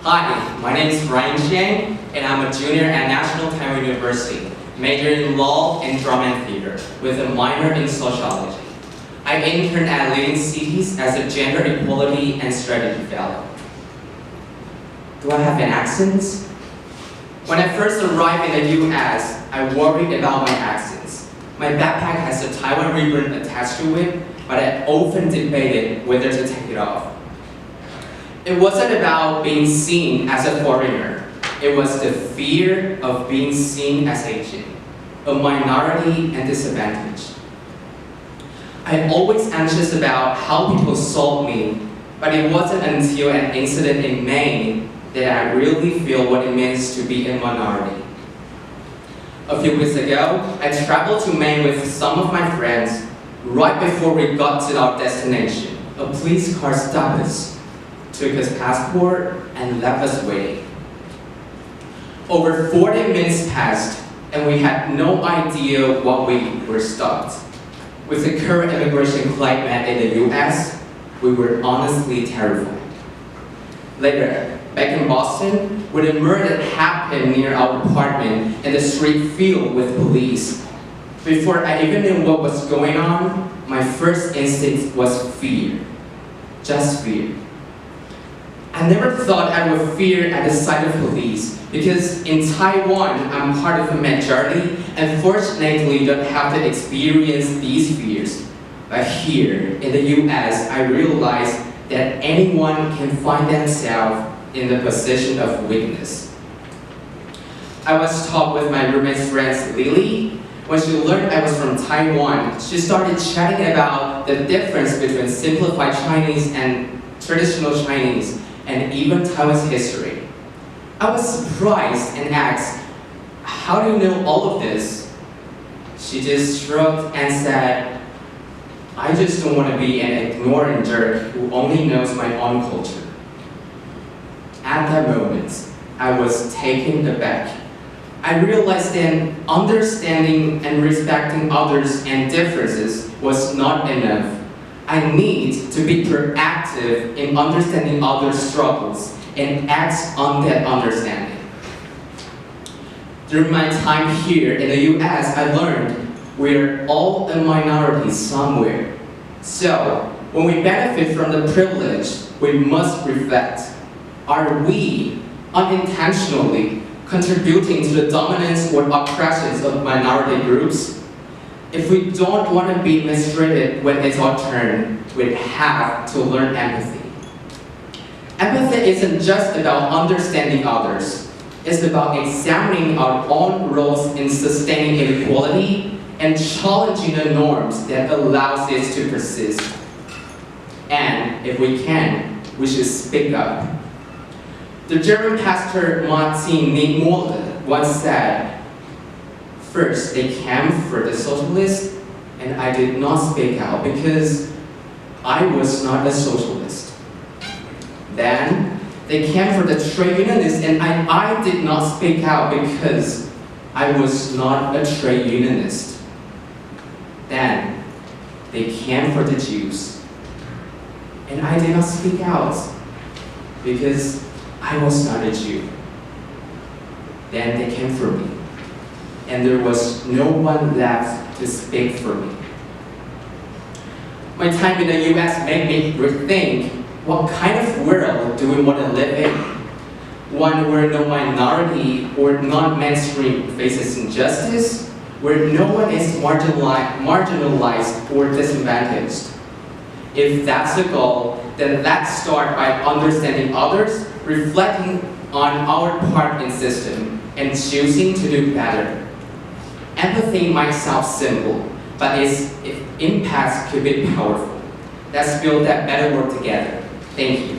Hi, my name is Chen, and I'm a junior at National Taiwan University, majoring in law and drama and theater, with a minor in sociology. I interned at leading cities as a gender equality and strategy fellow. Do I have an accent? When I first arrived in the US, I worried about my accents. My backpack has a Taiwan ribbon attached to it, but I often debated whether to take it off. It wasn't about being seen as a foreigner. It was the fear of being seen as Asian, a minority and disadvantaged. I'm always anxious about how people saw me, but it wasn't until an incident in Maine that I really feel what it means to be a minority. A few weeks ago, I traveled to Maine with some of my friends. Right before we got to our destination, a police car stopped us, took his passport, and left us waiting. Over 40 minutes passed, and we had no idea what we were stopped. With the current immigration climate in the US, we were honestly terrified. Later, back in Boston, when a murder happened near our apartment and the street filled with police, before I even knew what was going on, my first instinct was fear. Just fear. I never thought I would fear at the sight of police because in Taiwan, I'm part of a majority and fortunately don't have to experience these fears. But here in the US, I realized that anyone can find themselves in the position of weakness. I was taught with my roommate's friend Lily. When she learned I was from Taiwan, she started chatting about the difference between simplified Chinese and traditional Chinese, and even Taiwan's history. I was surprised and asked, "How do you know all of this?" She just shrugged and said, "I just don't want to be an ignorant jerk who only knows my own culture." At that moment, I was taken aback. I realized that understanding and respecting others and differences was not enough. I need to be proactive in understanding others' struggles and act on that understanding. During my time here in the US, I learned we're all a minority somewhere. So, when we benefit from the privilege, we must reflect. Are we unintentionally contributing to the dominance or oppressions of minority groups? If we don't want to be mistreated when it's our turn, we have to learn empathy. Empathy isn't just about understanding others. It's about examining our own roles in sustaining inequality and challenging the norms that allows it to persist. And if we can, we should speak up. The German pastor Martin Niemöller once said, "First, they came for the socialists, and I did not speak out because I was not a socialist. Then, they came for the trade unionists, and I did not speak out because I was not a trade unionist. Then, they came for the Jews, and I did not speak out because I was not a Jew. Then they came for me, and there was no one left to speak for me." My time in the US made me rethink, what kind of world do we want to live in? One where no minority or non-mainstream faces injustice, where no one is marginalized or disadvantaged. If that's the goal, then let's start by understanding others, reflecting on our part in the system, and choosing to do better. Empathy might sound simple, but its impacts could be powerful. Let's build that better world together. Thank you.